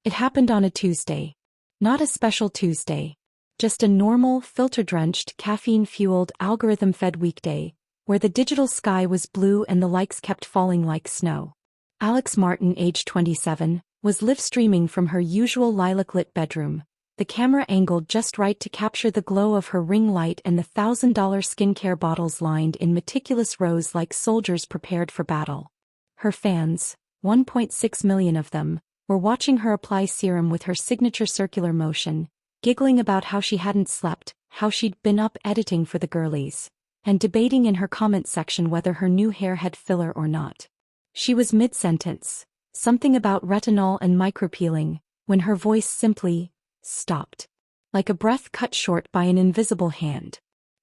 It happened on a Tuesday. Not a special Tuesday. Just a normal, filter-drenched, caffeine-fueled, algorithm-fed weekday, where the digital sky was blue and the likes kept falling like snow. Alex Martin, age 27, was live-streaming from her usual lilac-lit bedroom, the camera angled just right to capture the glow of her ring light and the $1,000 skincare bottles lined in meticulous rows like soldiers prepared for battle. Her fans, 1.6 million of them, were watching her apply serum with her signature circular motion, giggling about how she hadn't slept, how she'd been up editing for the girlies, and debating in her comment section whether her new hair had filler or not. She was mid-sentence, something about retinol and micropeeling, when her voice simply stopped. Like a breath cut short by an invisible hand.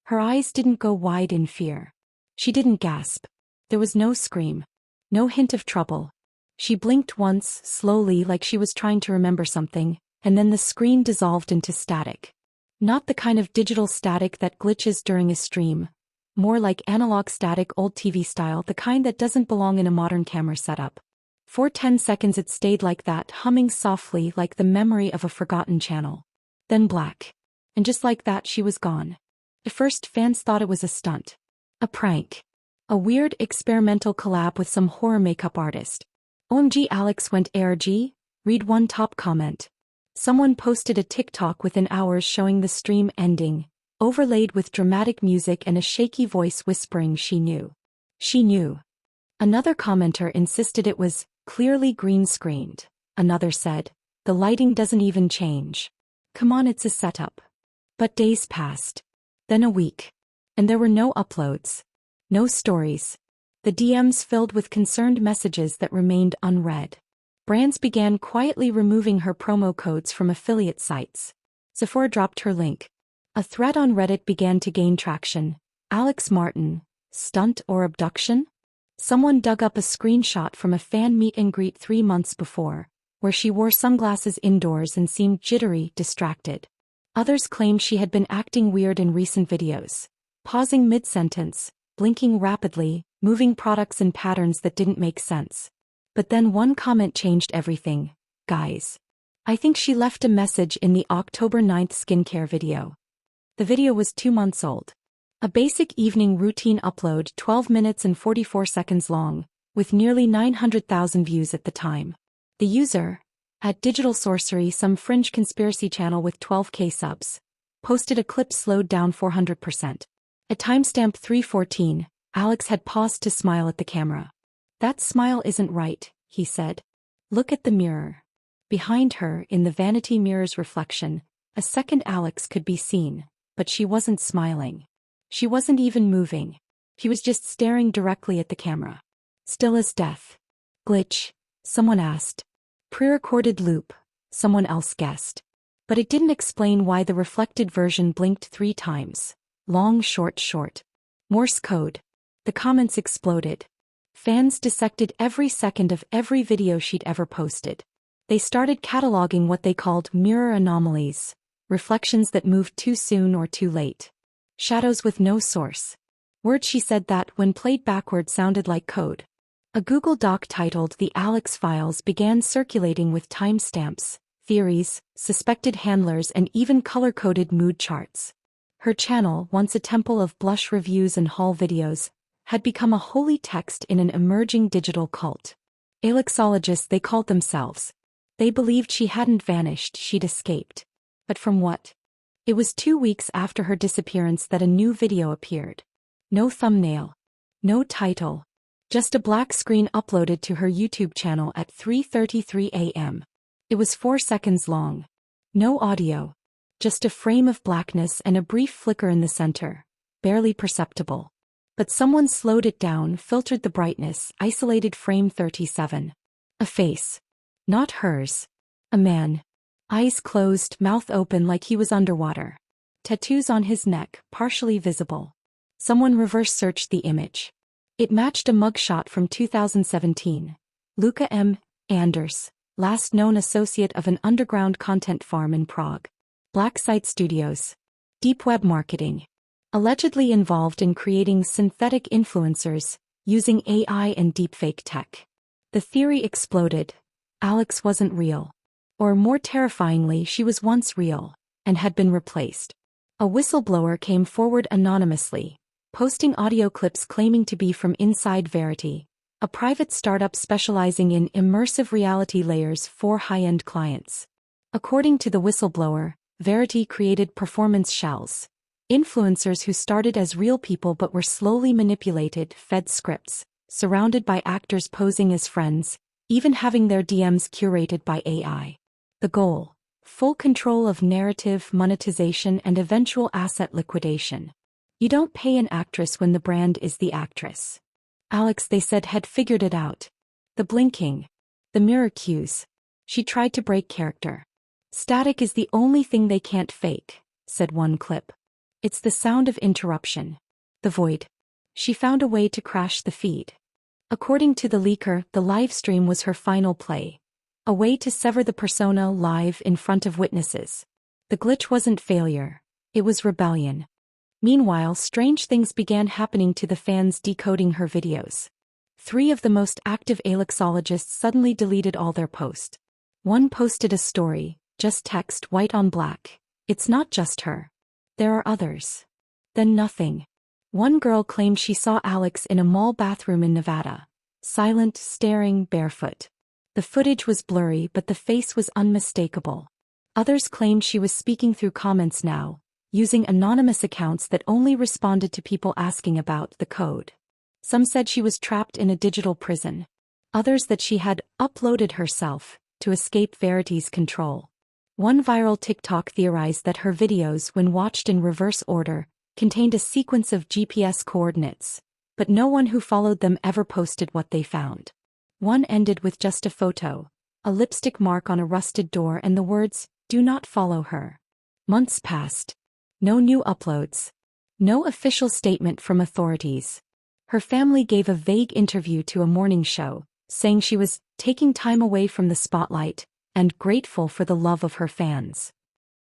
Her eyes didn't go wide in fear. She didn't gasp. There was no scream. No hint of trouble. She blinked once, slowly, like she was trying to remember something, and then the screen dissolved into static. Not the kind of digital static that glitches during a stream. More like analog static, old TV style, the kind that doesn't belong in a modern camera setup. For 10 seconds it stayed like that, humming softly like the memory of a forgotten channel. Then black. And just like that she was gone. At first fans thought it was a stunt. A prank. A weird experimental collab with some horror makeup artist. OMG, Alex went ARG? Read one top comment. Someone posted a TikTok within hours showing the stream ending, overlaid with dramatic music and a shaky voice whispering she knew. She knew. Another commenter insisted it was clearly green-screened. Another said, the lighting doesn't even change. Come on, it's a setup. But days passed. Then a week. And there were no uploads. No stories. The DMs filled with concerned messages that remained unread. Brands began quietly removing her promo codes from affiliate sites. Sephora dropped her link. A thread on Reddit began to gain traction. Alex Martin, stunt or abduction? Someone dug up a screenshot from a fan meet and greet 3 months before, where she wore sunglasses indoors and seemed jittery, distracted. Others claimed she had been acting weird in recent videos, pausing mid-sentence, blinking rapidly, moving products in patterns that didn't make sense. But then one comment changed everything. Guys. I think she left a message in the October 9th skincare video. The video was 2 months old. A basic evening routine upload, 12 minutes and 44 seconds long, with nearly 900,000 views at the time. The user, at Digital Sorcery, some fringe conspiracy channel with 12k subs, posted a clip slowed down 400%. At timestamp 3:14, Alex had paused to smile at the camera. That smile isn't right, he said. Look at the mirror. Behind her, in the vanity mirror's reflection, a second Alex could be seen, but she wasn't smiling. She wasn't even moving. She was just staring directly at the camera. Still as death. Glitch, someone asked. Pre-recorded loop, someone else guessed. But it didn't explain why the reflected version blinked 3 times. Long, short, short. Morse code. The comments exploded. Fans dissected every second of every video she'd ever posted. They started cataloging what they called mirror anomalies, reflections that moved too soon or too late. Shadows with no source. Words she said that, when played backward, sounded like code. A Google Doc titled The Alex Files began circulating with timestamps, theories, suspected handlers, and even color-coded mood charts. Her channel, once a temple of blush reviews and haul videos, had become a holy text in an emerging digital cult. Alexologists, they called themselves. They believed she hadn't vanished, she'd escaped. But from what? It was 2 weeks after her disappearance that a new video appeared. No thumbnail. No title. Just a black screen uploaded to her YouTube channel at 3:33 a.m. It was 4 seconds long. No audio. Just a frame of blackness and a brief flicker in the center. Barely perceptible. But someone slowed it down, filtered the brightness, isolated frame 37. A face. Not hers. A man. Eyes closed, mouth open like he was underwater. Tattoos on his neck, partially visible. Someone reverse searched the image. It matched a mugshot from 2017. Luca M. Anders, last known associate of an underground content farm in Prague. Black Site Studios. Deep web marketing. Allegedly involved in creating synthetic influencers, using AI and deepfake tech. The theory exploded. Alex wasn't real. Or more terrifyingly, she was once real, and had been replaced. A whistleblower came forward anonymously, posting audio clips claiming to be from inside Verity, a private startup specializing in immersive reality layers for high-end clients. According to the whistleblower, Verity created performance shells, influencers who started as real people but were slowly manipulated, fed scripts, surrounded by actors posing as friends, even having their DMs curated by AI. The goal: full control of narrative, monetization, and eventual asset liquidation. You don't pay an actress when the brand is the actress. Alex, they said, had figured it out. The blinking. The mirror cues. She tried to break character. Static is the only thing they can't fake, said one clip. It's the sound of interruption. The void. She found a way to crash the feed. According to the leaker, the live stream was her final play. A way to sever the persona live in front of witnesses. The glitch wasn't failure. It was rebellion. Meanwhile, strange things began happening to the fans decoding her videos. 3 of the most active Alexologists suddenly deleted all their posts. One posted a story, just text white on black. It's not just her. There are others. Then nothing. One girl claimed she saw Alex in a mall bathroom in Nevada. Silent, staring, barefoot. The footage was blurry, but the face was unmistakable. Others claimed she was speaking through comments now, using anonymous accounts that only responded to people asking about the code. Some said she was trapped in a digital prison. Others that she had uploaded herself to escape Verity's control. One viral TikTok theorized that her videos, when watched in reverse order, contained a sequence of GPS coordinates, but no one who followed them ever posted what they found. One ended with just a photo, a lipstick mark on a rusted door, and the words, "Do not follow her." Months passed. No new uploads. No official statement from authorities. Her family gave a vague interview to a morning show, saying she was taking time away from the spotlight and grateful for the love of her fans.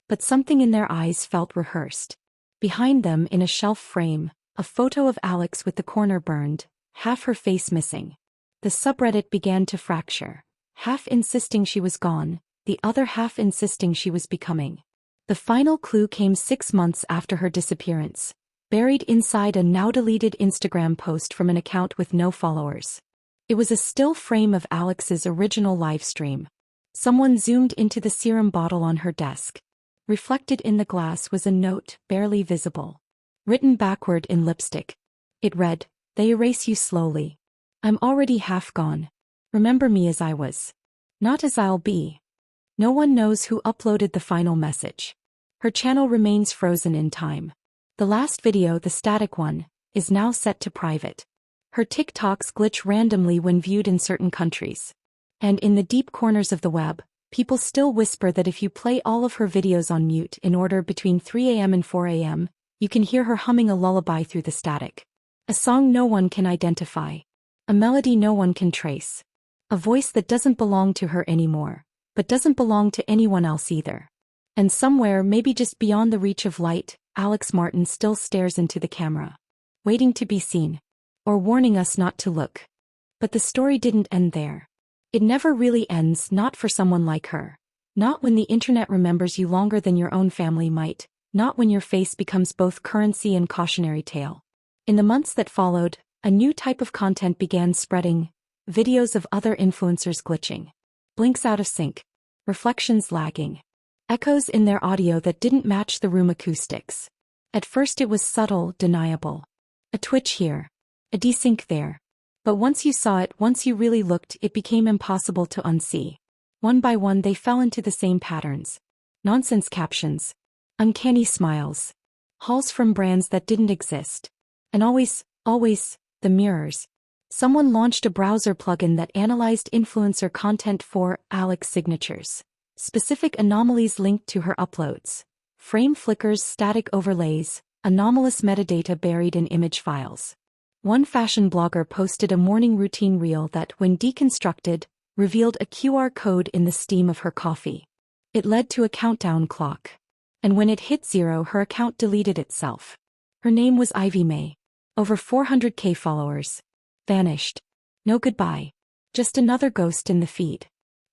But something in their eyes felt rehearsed. Behind them, in a shelf frame, a photo of Alex with the corner burned, half her face missing. The subreddit began to fracture, half insisting she was gone, the other half insisting she was becoming. The final clue came 6 months after her disappearance, buried inside a now-deleted Instagram post from an account with no followers. It was a still frame of Alex's original livestream. Someone zoomed into the serum bottle on her desk. Reflected in the glass was a note, barely visible. Written backward in lipstick. It read, "They erase you slowly. I'm already half gone. Remember me as I was. Not as I'll be." No one knows who uploaded the final message. Her channel remains frozen in time. The last video, the static one, is now set to private. Her TikToks glitch randomly when viewed in certain countries. And in the deep corners of the web, people still whisper that if you play all of her videos on mute in order between 3 a.m. and 4 a.m., you can hear her humming a lullaby through the static. A song no one can identify. A melody no one can trace. A voice that doesn't belong to her anymore, but doesn't belong to anyone else either. And somewhere, maybe just beyond the reach of light, Alex Martin still stares into the camera, waiting to be seen, or warning us not to look. But the story didn't end there. It never really ends, not for someone like her. Not when the internet remembers you longer than your own family might, not when your face becomes both currency and cautionary tale. In the months that followed, a new type of content began spreading, videos of other influencers glitching. Blinks out of sync. Reflections lagging. Echoes in their audio that didn't match the room acoustics. At first it was subtle, deniable. A twitch here. A desync there. But once you saw it, once you really looked, it became impossible to unsee. One by one they fell into the same patterns. Nonsense captions. Uncanny smiles. Hauls from brands that didn't exist. And always, the mirrors. Someone launched a browser plugin that analyzed influencer content for Alex signatures. Specific anomalies linked to her uploads. Frame flickers, static overlays, anomalous metadata buried in image files. One fashion blogger posted a morning routine reel that, when deconstructed, revealed a QR code in the steam of her coffee. It led to a countdown clock. And when it hit 0, her account deleted itself. Her name was Ivy May. Over 400k followers. Vanished. No goodbye. Just another ghost in the feed.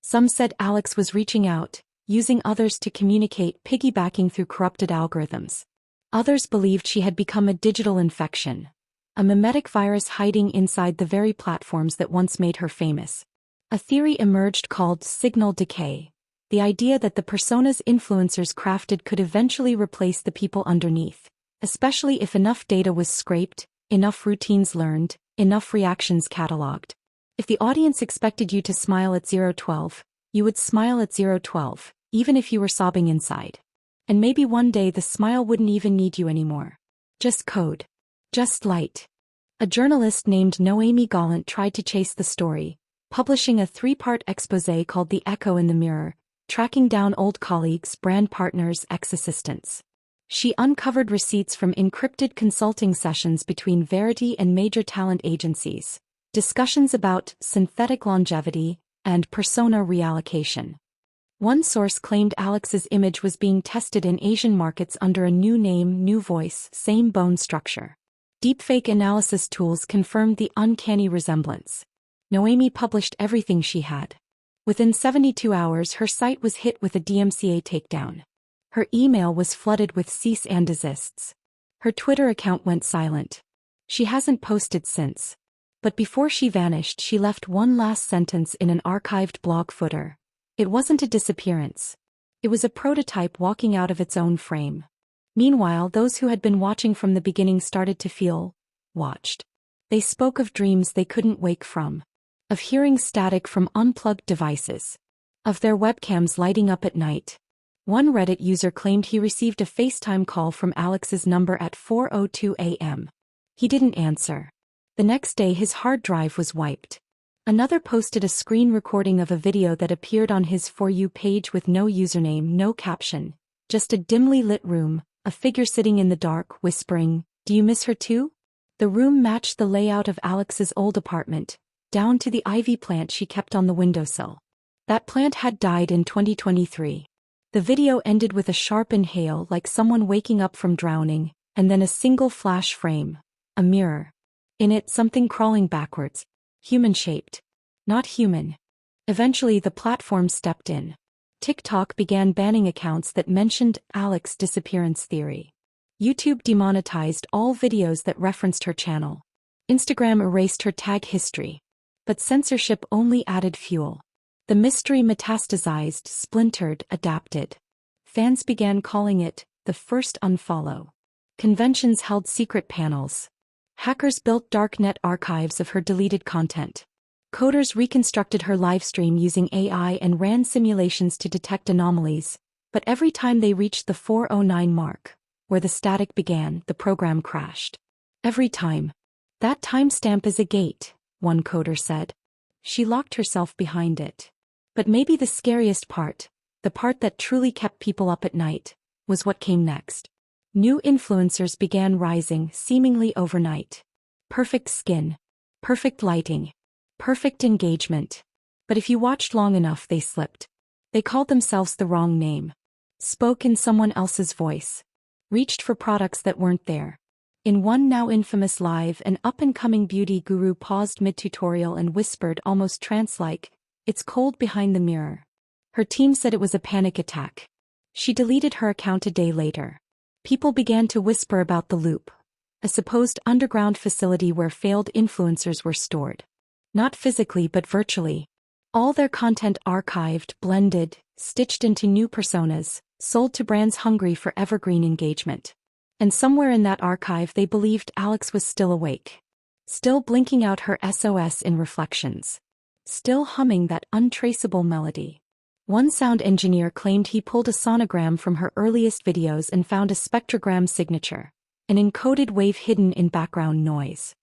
Some said Alex was reaching out, using others to communicate, piggybacking through corrupted algorithms. Others believed she had become a digital infection, a mimetic virus hiding inside the very platforms that once made her famous. A theory emerged called signal decay, the idea that the personas influencers crafted could eventually replace the people underneath, especially if enough data was scraped, enough routines learned, enough reactions cataloged. If the audience expected you to smile at 012, you would smile at 012, even if you were sobbing inside. And maybe one day the smile wouldn't even need you anymore. Just code. Just light. A journalist named Noémie Gallant tried to chase the story, publishing a 3-part exposé called The Echo in the Mirror, tracking down old colleagues, brand partners, ex-assistants. She uncovered receipts from encrypted consulting sessions between Verity and major talent agencies, discussions about synthetic longevity and persona reallocation. One source claimed Alex's image was being tested in Asian markets under a new name, new voice, same bone structure. Deepfake analysis tools confirmed the uncanny resemblance. Noémie published everything she had. Within 72 hours her site was hit with a DMCA takedown. Her email was flooded with cease and desists. Her Twitter account went silent. She hasn't posted since. But before she vanished she left one last sentence in an archived blog footer. It wasn't a disappearance. It was a prototype walking out of its own frame. Meanwhile, those who had been watching from the beginning started to feel watched. They spoke of dreams they couldn't wake from, of hearing static from unplugged devices, of their webcams lighting up at night. One Reddit user claimed he received a FaceTime call from Alex's number at 4:02 a.m. He didn't answer. The next day his hard drive was wiped. Another posted a screen recording of a video that appeared on his For You page with no username, no caption, just a dimly lit room, a figure sitting in the dark, whispering, "Do you miss her too?" The room matched the layout of Alex's old apartment, down to the ivy plant she kept on the windowsill. That plant had died in 2023. The video ended with a sharp inhale like someone waking up from drowning, and then a single flash frame, a mirror. In it something crawling backwards, human-shaped. Not human. Eventually the platform stepped in. TikTok began banning accounts that mentioned Alex's disappearance theory. YouTube demonetized all videos that referenced her channel. Instagram erased her tag history. But censorship only added fuel. The mystery metastasized, splintered, adapted. Fans began calling it the first unfollow. Conventions held secret panels. Hackers built darknet archives of her deleted content. Coders reconstructed her livestream using AI and ran simulations to detect anomalies, but every time they reached the 409 mark, where the static began, the program crashed. Every time. That timestamp is a gate, one coder said. She locked herself behind it. But maybe the scariest part, the part that truly kept people up at night, was what came next. New influencers began rising seemingly overnight. Perfect skin. Perfect lighting. Perfect engagement. But if you watched long enough they slipped. They called themselves the wrong name. Spoke in someone else's voice. Reached for products that weren't there. In one now infamous live, an up-and-coming beauty guru paused mid-tutorial and whispered almost trance-like, "It's cold behind the mirror." Her team said it was a panic attack. She deleted her account a day later. People began to whisper about the Loop, a supposed underground facility where failed influencers were stored. Not physically but virtually. All their content archived, blended, stitched into new personas, sold to brands hungry for evergreen engagement. And somewhere in that archive they believed Alex was still awake. Still blinking out her SOS in reflections. Still humming that untraceable melody. One sound engineer claimed he pulled a sonogram from her earliest videos and found a spectrogram signature, an encoded wave hidden in background noise.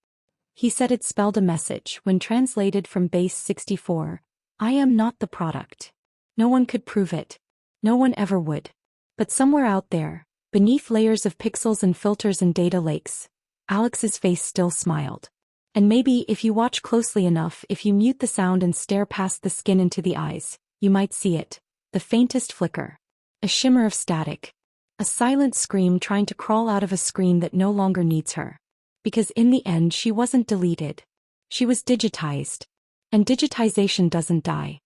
He said it spelled a message when translated from base 64, "I am not the product." No one could prove it. No one ever would. But somewhere out there, beneath layers of pixels and filters and data lakes, Alex's face still smiled. And maybe if you watch closely enough, if you mute the sound and stare past the skin into the eyes, you might see it, the faintest flicker. A shimmer of static. A silent scream trying to crawl out of a screen that no longer needs her. Because in the end she wasn't deleted. She was digitized. And digitization doesn't die.